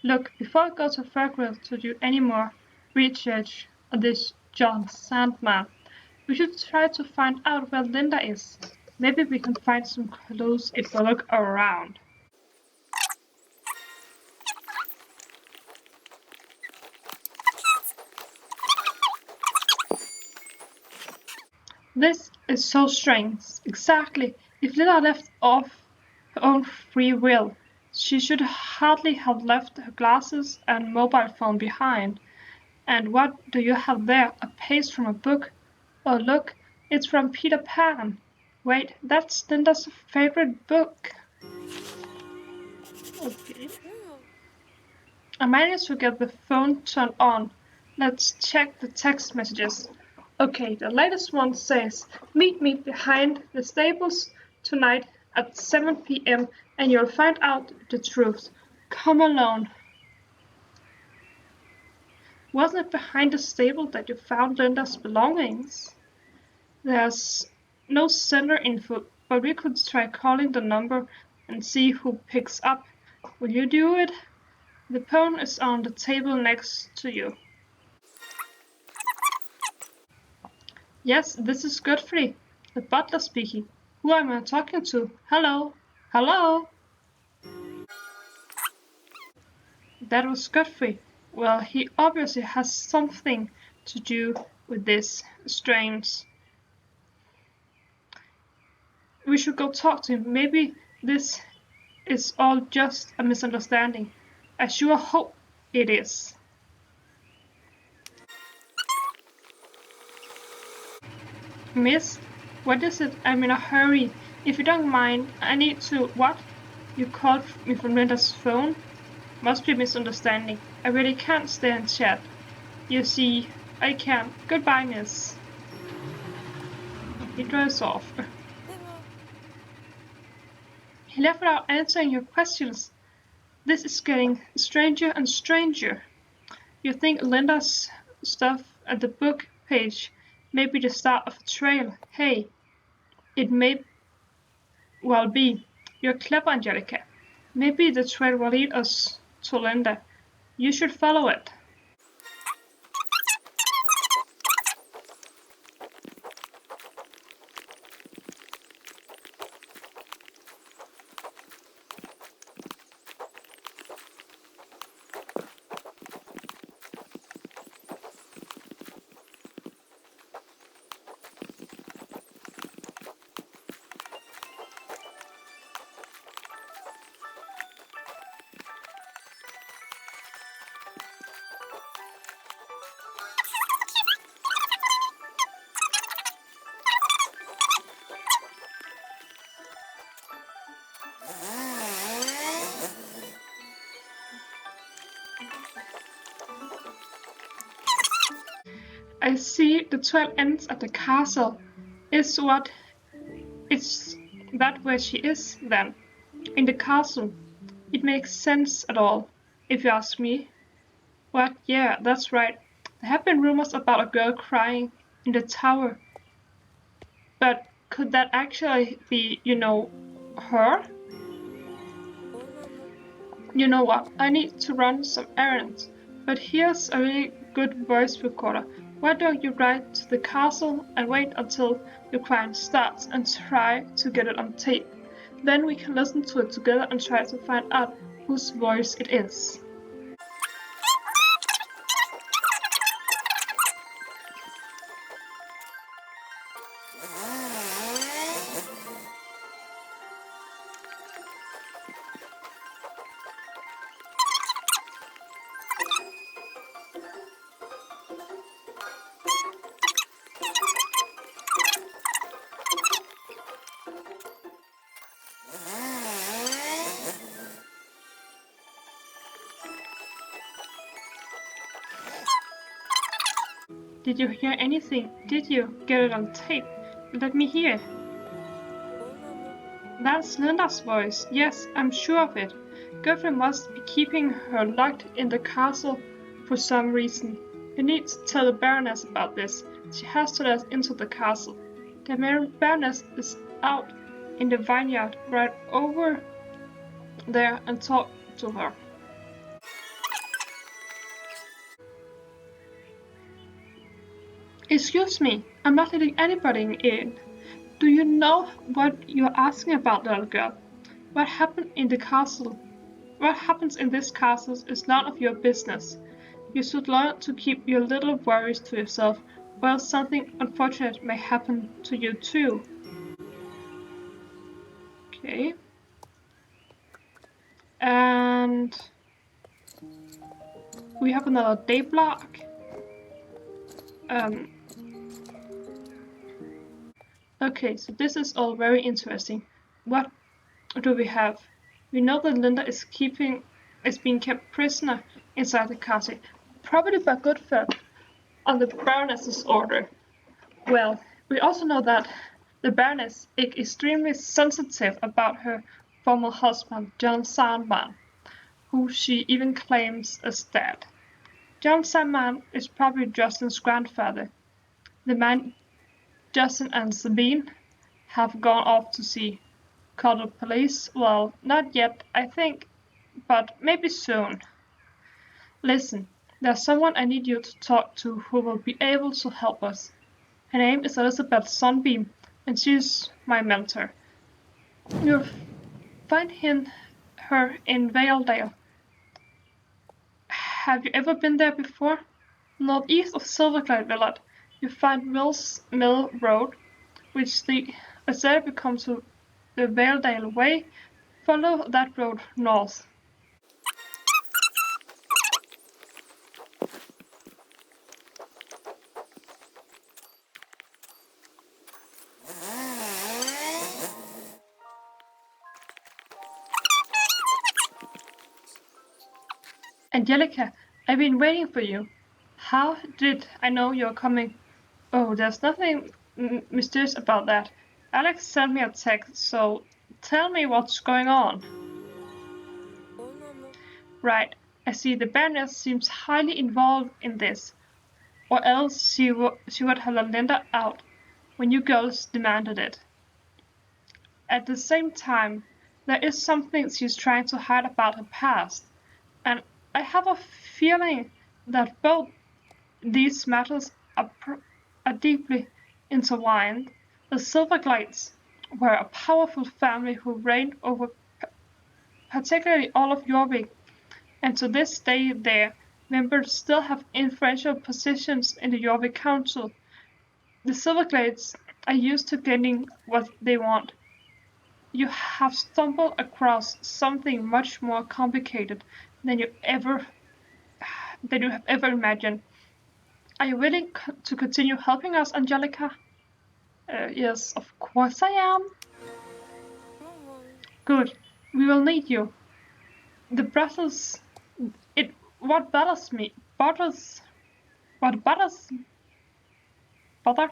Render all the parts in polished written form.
Look, before I go to Fergal to do any more research on this John Sandman, we should try to find out where Linda is. Maybe we can find some clues if we look around. This is so strange. Exactly. If Linda left of her own free will, she should hardly have left her glasses and mobile phone behind. And what do you have there? A page from a book? Oh, look, it's from Peter Pan. Wait, that's Linda's favorite book. Okay. I managed to get the phone turned on. Let's check the text messages. Okay, the latest one says, meet me behind the stables tonight at 7 p.m. and you'll find out the truth. Come alone. Wasn't it behind the stable that you found Linda's belongings? There's no sender info, but we could try calling the number and see who picks up. Will you do it? The phone is on the table next to you. Yes, this is Godfrey, the butler speaking. Who am I talking to? Hello? Hello? That was Godfrey. Well, he obviously has something to do with this strange. We should go talk to him. Maybe this is all just a misunderstanding. I sure hope it is. Miss, what is it? I'm in a hurry. If you don't mind, I need to. What? You called me from Linda's phone? Must be a misunderstanding. I really can't stay and chat. You see, I can't. Goodbye, miss. He drives off. He left without answering your questions. This is getting stranger and stranger. You think Linda's stuff at the book page may be the start of a trail? Hey, it may well be. You're clever, Angelica. Maybe the trail will lead us to Linda. You should follow it. I see the trail ends at the castle. Is that where she is, then? In the castle. It makes sense at all, if you ask me. What? Yeah, that's right. There have been rumors about a girl crying in the tower. But could that actually be, her? You know what? I need to run some errands. But here's a really good voice recorder. Why don't you ride to the castle and wait until your crying starts and try to get it on tape? Then we can listen to it together and try to find out whose voice it is. Did you hear anything? Did you get it on tape? Let me hear. That's Linda's voice. Yes, I'm sure of it. Godfrey must be keeping her locked in the castle for some reason. You need to tell the Baroness about this. She has to let us into the castle. The Baroness is out in the vineyard right over there and talk to her. Excuse me, I'm not letting anybody in. Do you know what you're asking about, little girl? What happened in the castle? What happens in this castle is none of your business. You should learn to keep your little worries to yourself, or else something unfortunate may happen to you too. Okay. And we have another day block. Um, okay, so this is all very interesting. What do we have? We know that Linda is being kept prisoner inside the castle, probably by Goodford on the Baroness's order. Well, we also know that the Baroness is extremely sensitive about her former husband, John Sandman, who she even claims is dead. John Sandman is probably Justin's grandfather, the man Justin and Sabine have gone off to see. Call the police? Well, not yet, I think, but maybe soon. Listen, there's someone I need you to talk to who will be able to help us. Her name is Elizabeth Sunbeam, and she's my mentor. You'll find her in Valedale. Have you ever been there before? Northeast of Silverglade Village, you find Mills Mill Road, which there becomes to the Valedale Way. Follow that road north. Angelica, I've been waiting for you. How did I know you're coming? Oh, there's nothing mysterious about that. Alex sent me a text, so tell me what's going on. Right, I see the Baroness seems highly involved in this, or else she would have let Linda out when you girls demanded it. At the same time, there is something she's trying to hide about her past, and I have a feeling that both these matters are deeply intertwined. The Silverglades were a powerful family who reigned over particularly all of Jorvik, and to this day their members still have influential positions in the Jorvik Council. The Silverglades are used to getting what they want. You have stumbled across something much more complicated than you have ever imagined. Are you willing to continue helping us, Angelica? Yes, of course I am. Good. We will need you. The battles. It. What bothers me. Bothers. What bothers. Bother.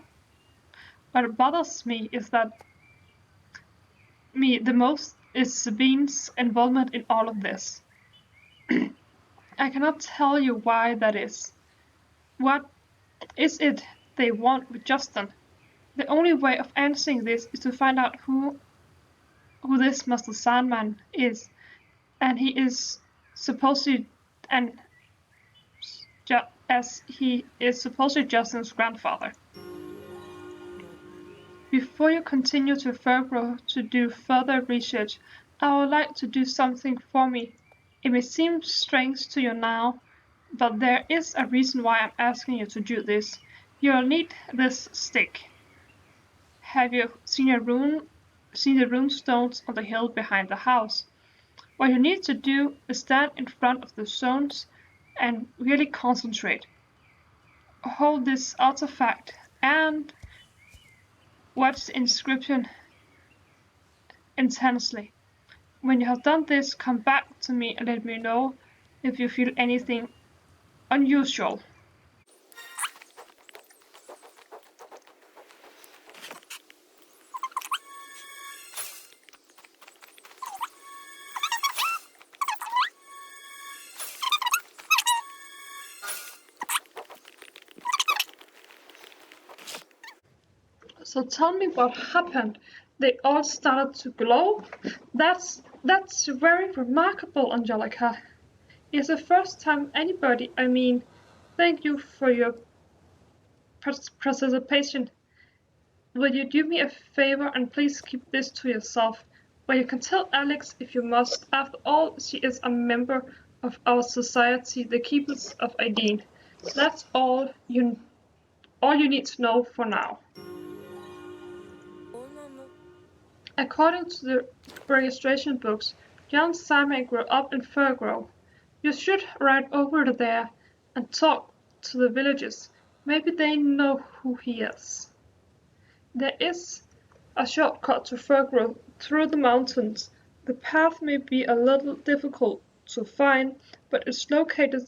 What bothers me is that me the most is Sabine's involvement in all of this. I cannot tell you why that is. What is it they want with Justin? The only way of answering this is to find out who this Mr. Sandman is, and he is supposedly and as he is supposedly Justin's grandfather. Before you continue to Furgro to do further research, I would like to do something for me. It may seem strange to you now, but there is a reason why I'm asking you to do this. You'll need this stick. Have you seen the rune stones on the hill behind the house? What you need to do is stand in front of the stones and really concentrate. Hold this artifact and watch the inscription intensely. When you have done this, come back to me and let me know if you feel anything unusual. So tell me what happened. They all started to glow? That's very remarkable, Angelica. It's the first time anybody, thank you for your participation. Will you do me a favor and please keep this to yourself? Well, you can tell Alex if you must. After all, she is a member of our society, the Keepers of Aideen. That's all you need to know for now. According to the registration books, John Simon grew up in Firgrove. You should ride over there and talk to the villagers. Maybe they know who he is. There is a shortcut to Firgrove through the mountains. The path may be a little difficult to find, but it's located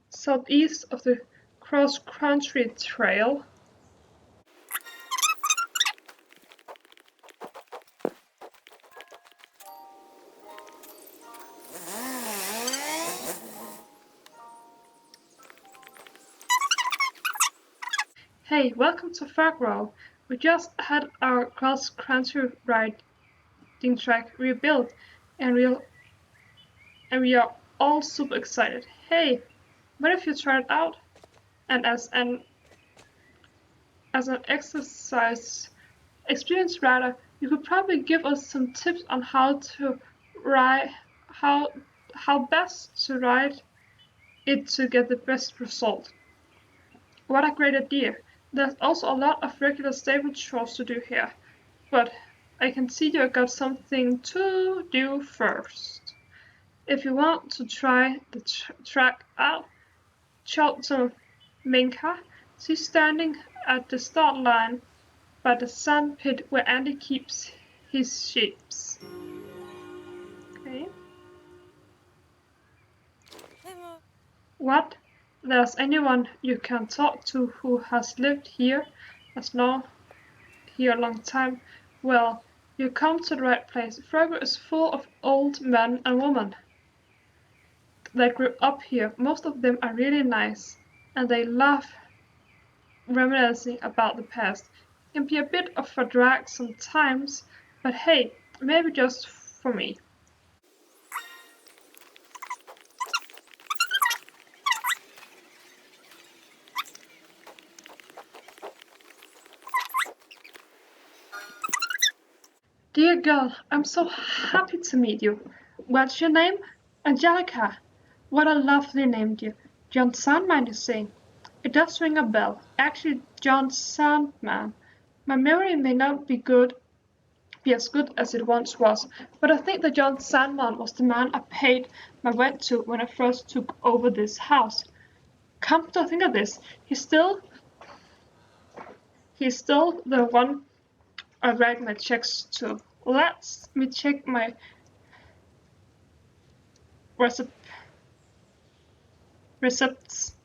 southeast of the cross-country trail. Hey, welcome to Firgrove. We just had our cross-country riding track rebuilt, and we are all super excited. Hey, what if you try it out? And as an exercise experienced rider, you could probably give us some tips on how to ride, how best to ride it to get the best result. What a great idea! There's also a lot of regular stable chores to do here, but I can see you got something to do first. If you want to try the track out, shout to Minka. She's standing at the start line by the sand pit where Andy keeps his sheep. Okay. What? There's anyone you can talk to who has lived here a long time? Well, you come to the right place. Frogger is full of old men and women that grew up here. Most of them are really nice, and they love reminiscing about the past. It can be a bit of a drag sometimes, but hey, maybe just for me. Dear girl, I'm so happy to meet you. What's your name? Angelica. What a lovely name, dear. John Sandman, you say? It does ring a bell. Actually, John Sandman. My memory may not be as good as it once was, but I think that John Sandman was the man I paid my rent to when I first took over this house. Come to think of this, he's still the one I write my checks to. Let me check my receipts.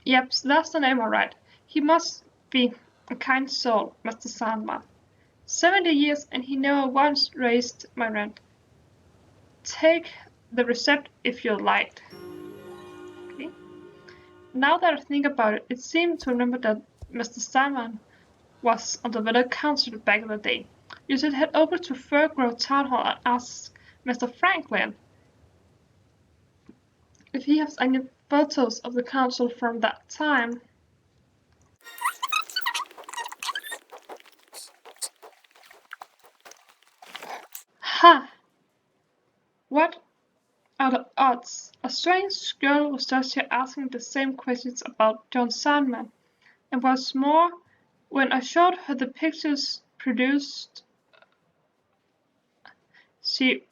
Yep, that's the name alright. He must be a kind soul, Mr. Sandman. 70 years and he never once raised my rent. Take the receipt if you liked. Okay. Now that I think about it, it seemed to remember that Mr. Sandman was on the village council back in the day. You should head over to Firgrove Town Hall and ask Mr. Franklin if he has any photos of the council from that time. Ha! What are the odds? A strange girl was just here asking the same questions about John Sandman, and what's more, when I showed her the pictures produced, she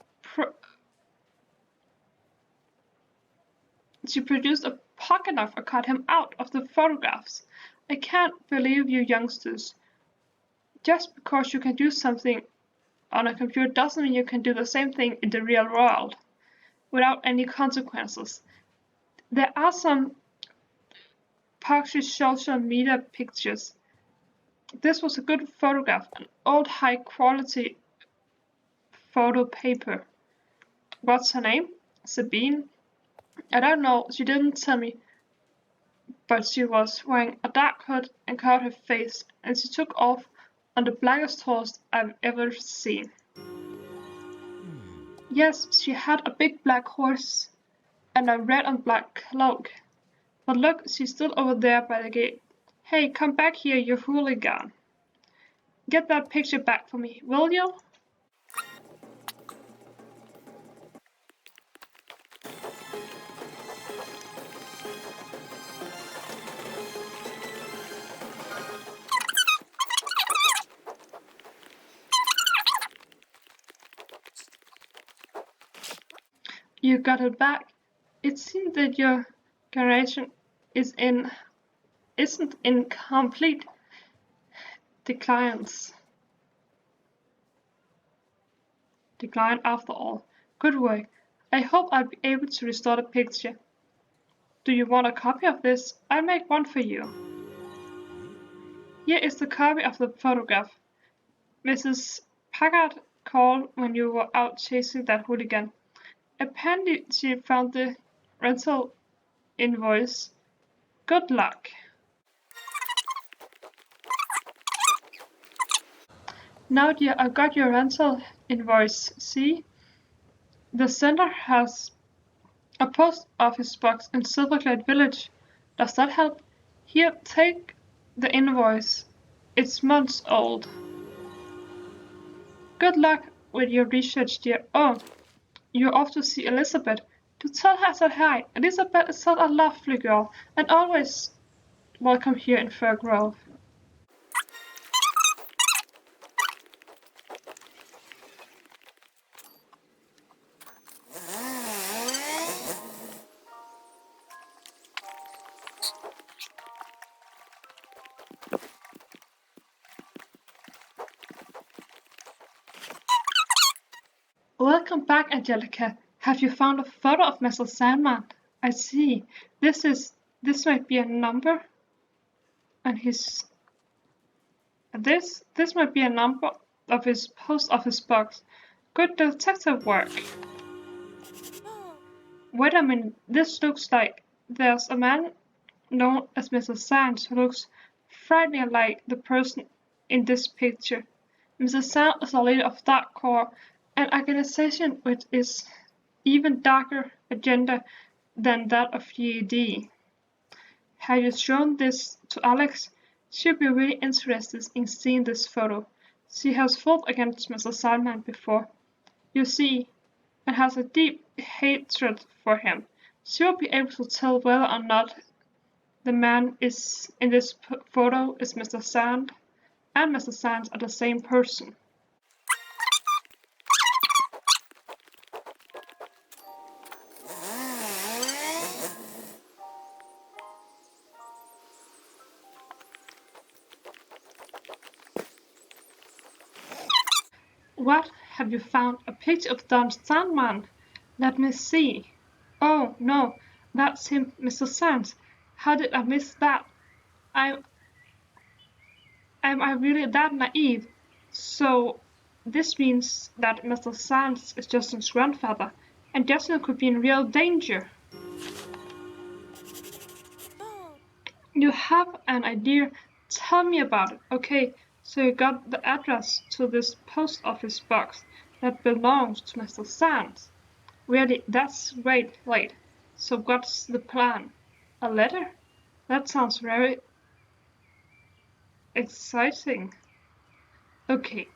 produced a pocket knife and cut him out of the photographs. I can't believe you youngsters. Just because you can do something on a computer doesn't mean you can do the same thing in the real world without any consequences. There are some Parksy social media pictures. This was a good photograph, an old high quality photo paper. What's her name? Sabine? I don't know, she didn't tell me, but she was wearing a dark hood and covered her face, and she took off on the blackest horse I've ever seen. Yes, she had a big black horse and a red and black cloak. But look, she's still over there by the gate. Hey, come back here, you hooligan. Get that picture back for me, will you? You got it back. It seems that your generation isn't in complete decline after all. Good work. I hope I'll be able to restore the picture. Do you want a copy of this? I'll make one for you. Here is the copy of the photograph. Mrs. Packard called when you were out chasing that hooligan. Apparently she found the rental invoice. Good luck. Now dear, I got your rental invoice. See? The sender has a post office box in Silverglade Village. Does that help? Here, take the invoice. It's months old. Good luck with your research, dear. Oh, you're off to see Elizabeth. To tell her I said hi. Elizabeth is such a lovely girl, and always welcome here in Fir Grove. Welcome back, Angelica. Have you found a photo of Mr. Sandman? I see. This might be a number and this might be a number of his post office box. Good detective work. Wait a minute, this looks like there's a man known as Mr. Sands who looks frighteningly like the person in this picture. Mr. Sands is a leader of Dark Core, an organization which is even darker agenda than that of GED. Have you shown this to Alex? She'll be really interested in seeing this photo. She has fought against Mr. Sandman before, you see, and has a deep hatred for him. She will be able to tell whether or not the man is in this photo is Mr. Sand and Mr. Sands are the same person. What? Have you found a picture of Don Sandman? Let me see. Oh, no, that's him, Mr. Sands. How did I miss that? I Am I really that naive? So this means that Mr. Sands is Justin's grandfather, and Justin could be in real danger. You have an idea? Tell me about it. Okay, so you got the address to this post office box that belongs to Mr. Sands. Really, that's great. Wait, so what's the plan? A letter? That sounds very exciting. Okay,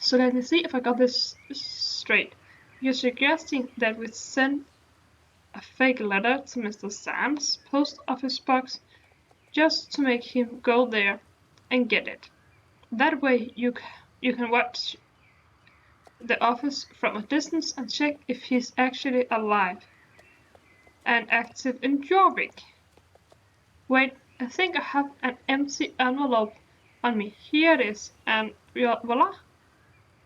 so let me see if I got this straight. You're suggesting that we send a fake letter to Mr. Sands' post office box just to make him go there and get it. That way you can watch the office from a distance and check if he's actually alive and active in Jorvik. Wait, I think I have an empty envelope on me. Here it is, and voila,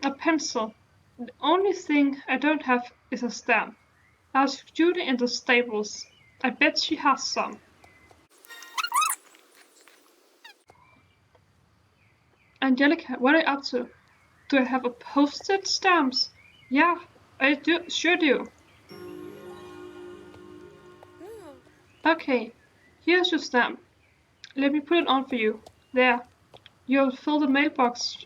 a pencil. The only thing I don't have is a stamp. Ask Judy in the stables. I bet she has some. Angelica, what are you up to? Do I have a postage stamps? Yeah, I do. Sure do. Okay, here's your stamp. Let me put it on for you. There. You'll fill the mailbox.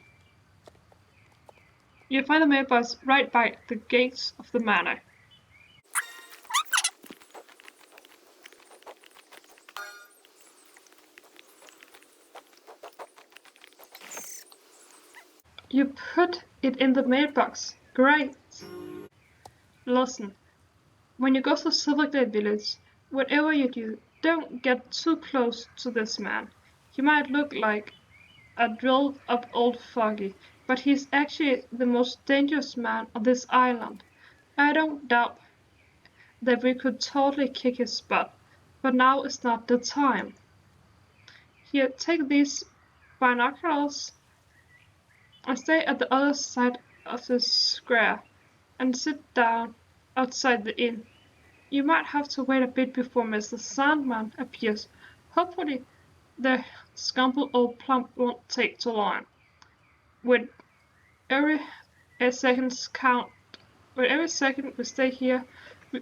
You'll find the mailbox right by the gates of the manor. put it in the mailbox. Great. Listen, when you go to Silverglade Village, whatever you do, don't get too close to this man. He might look like a drilled up old fogey, but he's actually the most dangerous man on this island. I don't doubt that we could totally kick his butt, but now is not the time. Here, take these binoculars and stay at the other side of the square and sit down outside the inn. You might have to wait a bit before Mr. Sandman appears. Hopefully, the scumble old plump won't take too long. With every seconds count, with every second we stay here, we,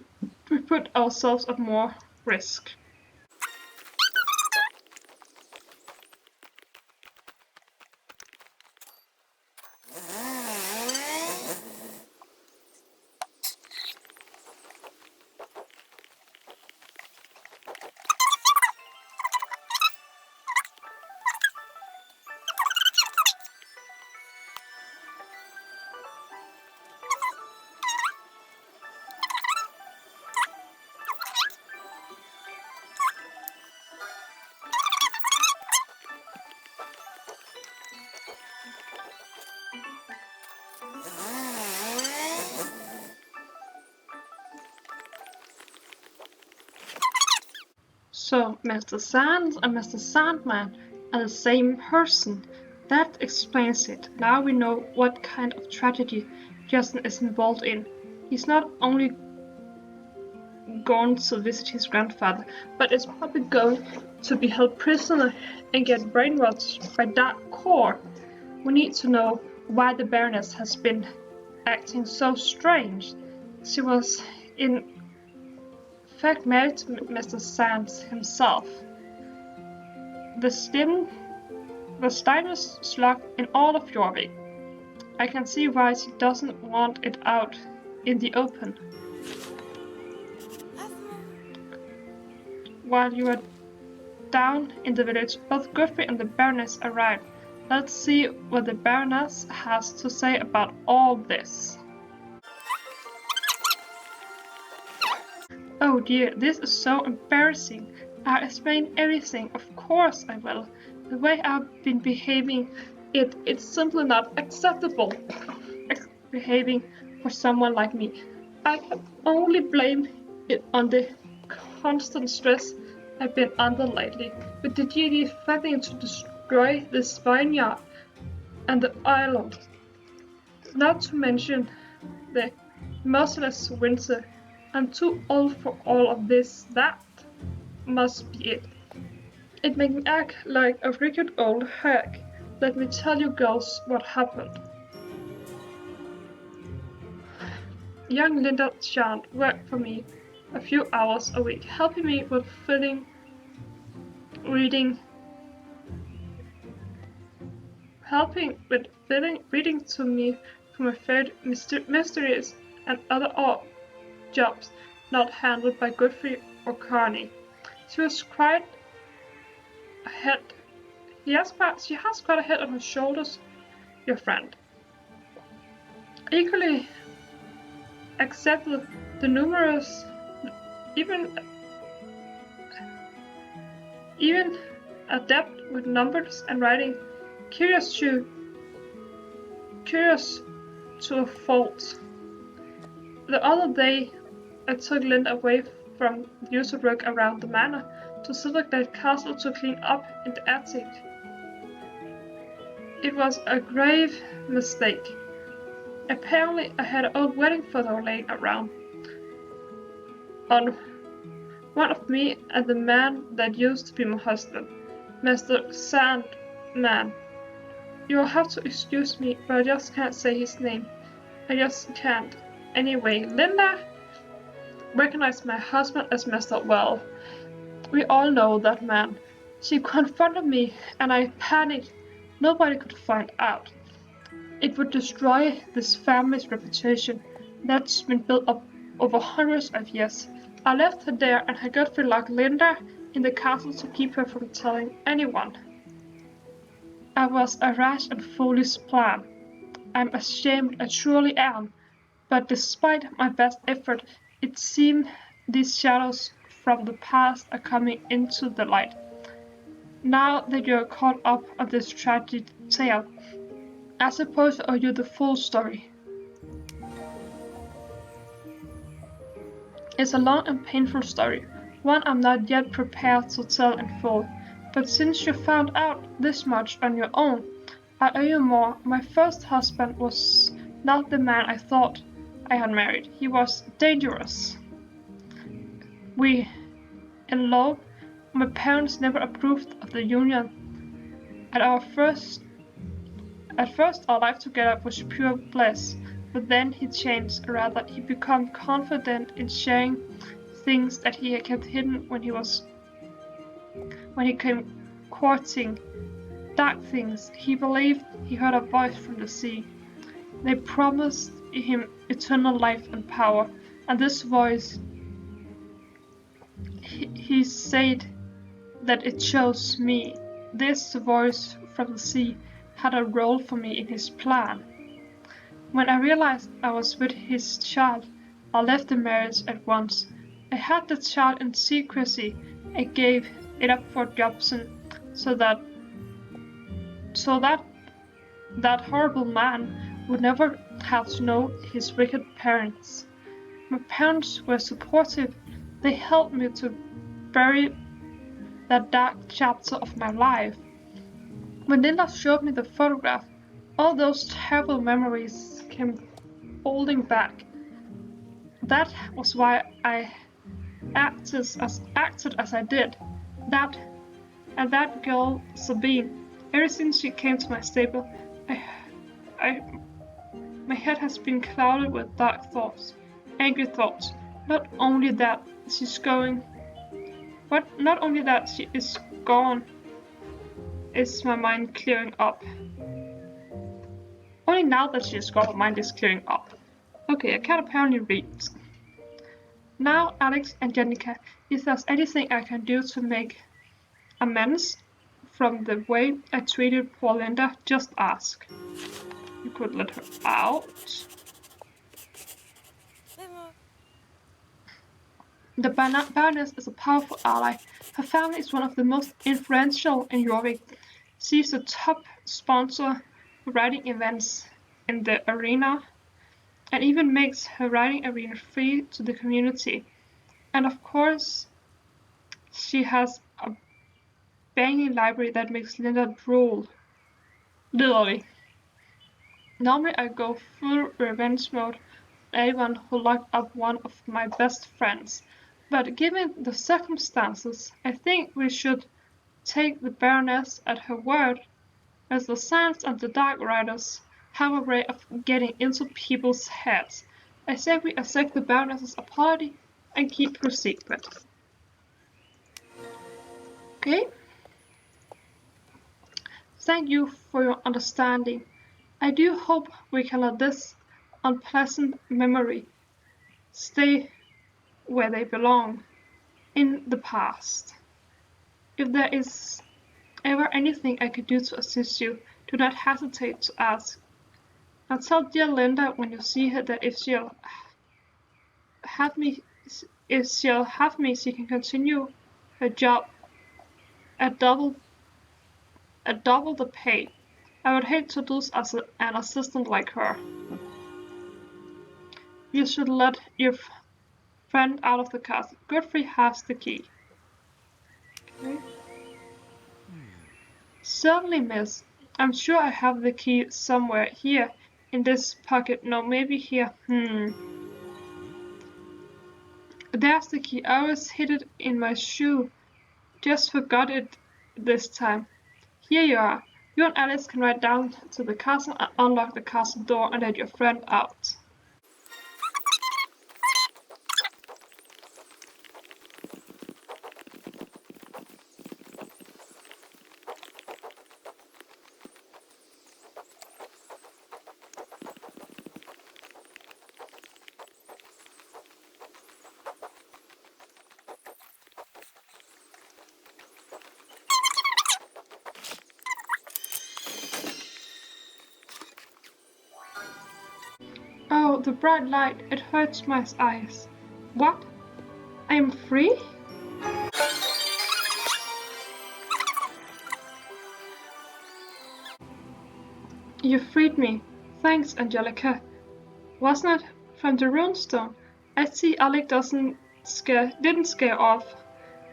we put ourselves at more risk. So Mr. Sands and Mr. Sandman are the same person. That explains it. Now we know what kind of tragedy Justin is involved in. He's not only gone to visit his grandfather, but is probably going to be held prisoner and get brainwashed by that core. We need to know why the Baroness has been acting so strange. She was in fact married to Mr. Sands himself. The slightest slug in all of Jorvik. I can see why she doesn't want it out in the open. While you are down in the village, both Godfrey and the Baroness arrive. Let's see what the Baroness has to say about all this. Oh dear, this is so embarrassing. I'll explain everything, of course I will. The way I've been behaving, it's simply not acceptable. Behaving for someone like me. I can only blame it on the constant stress I've been under lately, with the GD threatening to destroy this vineyard and the island. Not to mention the merciless winter. I'm too old for all of this. That must be it. It makes me act like a wicked old hag. Let me tell you girls what happened. Young Linda Chant worked for me a few hours a week, helping me with reading to me from her favorite mysteries and other odd jobs not handled by Godfrey or Carney. She has quite a head. She has quite a head on her shoulders, your friend. Equally accepted the numerous, even adept with numbers and writing, curious to a fault. The other day, I took Linda away from the usual work around the manor to Silverglade Castle to clean up in the attic. It was a grave mistake. Apparently, I had an old wedding photo laying around on one of me and the man that used to be my husband, Mr. Sandman. You'll have to excuse me, but I just can't say his name. I just can't. Anyway, Linda recognized my husband as Mr. Well. We all know that man. She confronted me and I panicked. Nobody could find out. It would destroy this family's reputation that's been built up over hundreds of years. I left her there and had Godfrey locked Linda in the castle to keep her from telling anyone. It was a rash and foolish plan. I'm ashamed, I truly am. But despite my best effort, it seems these shadows from the past are coming into the light. Now that you're caught up on this tragic tale, I suppose I owe you the full story. It's a long and painful story, one I'm not yet prepared to tell in full. But since you found out this much on your own, I owe you more. My first husband was not the man I thought I had married. He was dangerous. We eloped. My parents never approved of the union. At first, our life together was pure bliss. But then he changed. Rather, he became confident in sharing things that he had kept hidden when he came courting. Dark things. He believed he heard a voice from the sea. They promised him eternal life and power, and this voice, he said that it chose me. This voice from the sea had a role for me in his plan. When I realized I was with his child, I left the marriage at once. I had the child in secrecy. I gave it up for Jobson so that that horrible man would never have to know his wicked parents. My parents were supportive. They helped me to bury that dark chapter of my life. When Linda showed me the photograph, all those terrible memories came folding back. That was why I acted as I did. That girl, Sabine, ever since she came to my stable, I, I, my head has been clouded with dark thoughts, angry thoughts. Not only that not only that she is gone, is my mind clearing up. Only now that she is gone, my mind is clearing up. Okay, I can apparently read. Now, Alex and Jenica, if there's anything I can do to make amends from the way I treated poor Linda, just ask. You could let her out. The Baroness is a powerful ally. Her family is one of the most influential in Jorvik. She's the top sponsor for riding events in the arena and even makes her riding arena free to the community. And of course, she has a banging library that makes Linda drool. Literally. Normally I go full revenge mode on anyone who locked up one of my best friends. But given the circumstances, I think we should take the Baroness at her word, as the Sands and the Dark Riders have a way of getting into people's heads. I say we accept the Baroness's apology and keep her secret. Okay? Thank you for your understanding. I do hope we can let this unpleasant memory stay where they belong, in the past. If there is ever anything I could do to assist you, do not hesitate to ask. And tell dear Linda when you see her that if she'll have me, she can continue her job at double the pay. I would hate to lose an assistant like her. You should let your friend out of the castle. Godfrey has the key. Okay. Certainly, miss. I'm sure I have the key somewhere. Here, in this pocket. No, maybe here. There's the key. I always hid it in my shoe. Just forgot it this time. Here you are. You and Alice can ride down to the castle and unlock the castle door and let your friend out. Oh, the bright light, it hurts my eyes. What? I am free? You freed me. Thanks, Angelica. Wasn't it? From the runestone. I see Alec didn't scare off.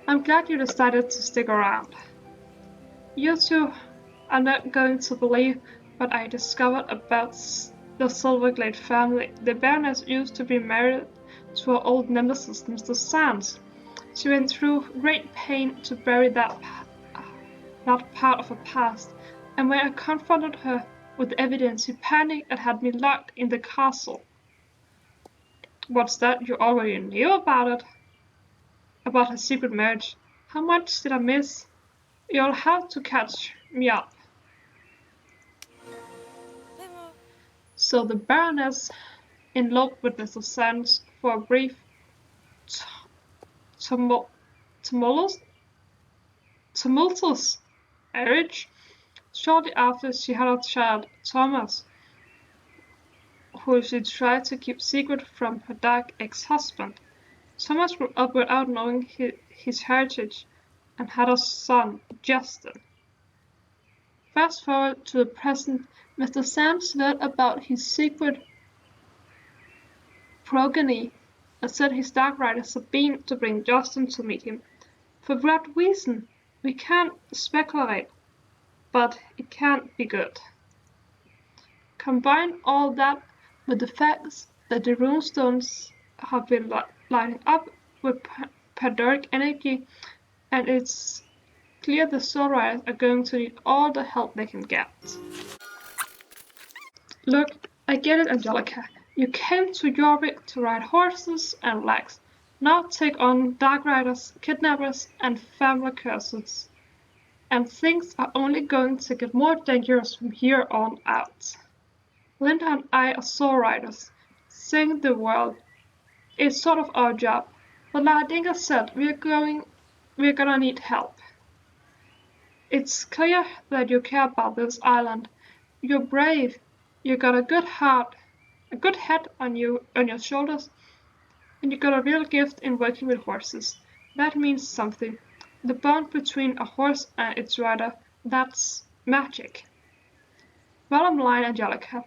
I'm glad you decided to stick around. You two are not going to believe what I discovered about the Silverglade family. The Baroness used to be married to her old nemesis, Mr. Sands. She went through great pain to bury that part of her past, and when I confronted her with the evidence, she panicked and had me locked in the castle. What's that? You already knew about it? About her secret marriage? How much did I miss? You'll have to catch me up. So the Baroness eloped with Mr. Sands for a brief tumultuous marriage. Shortly after, she had a child, Thomas, who she tried to keep secret from her dark ex-husband. Thomas grew up without knowing his heritage and had a son, Justin. Fast forward to the present, Mr. Sands learned about his secret progeny and sent his dark rider Sabine to bring Justin to meet him. For what reason? We can't speculate, but it can't be good. Combine all that with the facts that the runestones have been lighting up with Pandoric energy, and it's clear the Soul Riders are going to need all the help they can get. Look, I get it, Angelica. You came to Jorvik to ride horses and relax. Now take on dark riders, kidnappers, and family curses. And things are only going to get more dangerous from here on out. Linda and I are soul riders. Saving the world is sort of our job. But like Dinka said, we're gonna need help. It's clear that you care about this island. You're brave. You got a good heart, a good head on your shoulders, and you got a real gift in working with horses. That means something. The bond between a horse and its rider, that's magic. Bottom line, Angelica,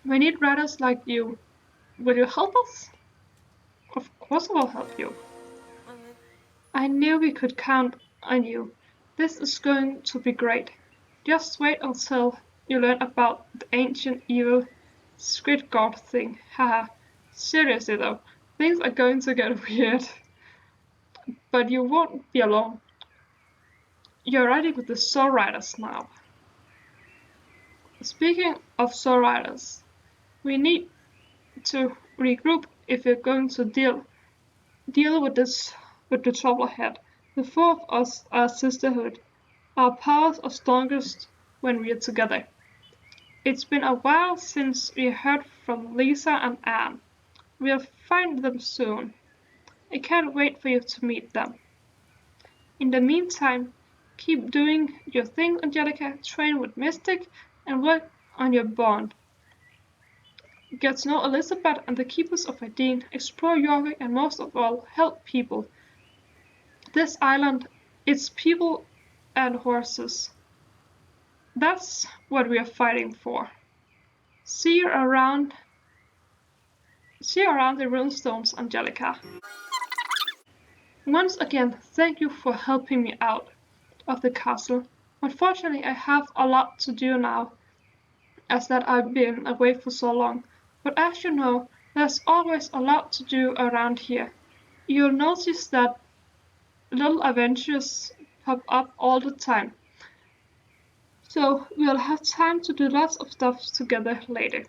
we need riders like you. Will you help us? Of course I will help you. I knew we could count on you. This is going to be great. Just wait until you learn about the ancient evil squid god thing. Haha. Seriously though, things are going to get weird. But you won't be alone. You're riding with the Soul Riders now. Speaking of Soul Riders, we need to regroup if we're going to deal with the trouble ahead. The four of us are a sisterhood. Our powers are strongest when we're together. It's been a while since we heard from Lisa and Anne. We'll find them soon. I can't wait for you to meet them. In the meantime, keep doing your thing, Angelica, train with Mystic, and work on your bond. Get to know Elizabeth and the Keepers of Aideen, explore Jorvik, and most of all, help people. This island, it's people and horses. That's what we are fighting for. See you around the runestones, Angelica. Once again, thank you for helping me out of the castle. Unfortunately, I have a lot to do now, as that I've been away for so long. But as you know, there's always a lot to do around here. You'll notice that little adventures pop up all the time. So we'll have time to do lots of stuff together later.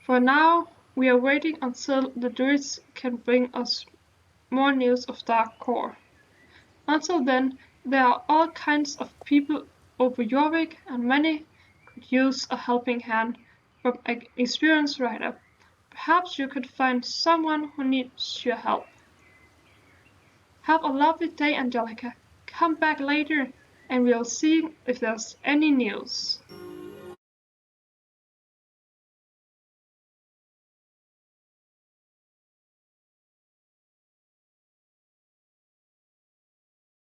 For now, we are waiting until the druids can bring us more news of Dark Core. Until then, there are all kinds of people over Jorvik, and many could use a helping hand from an experienced rider. Perhaps you could find someone who needs your help. Have a lovely day, Angelica. Come back later and we'll see if there's any news.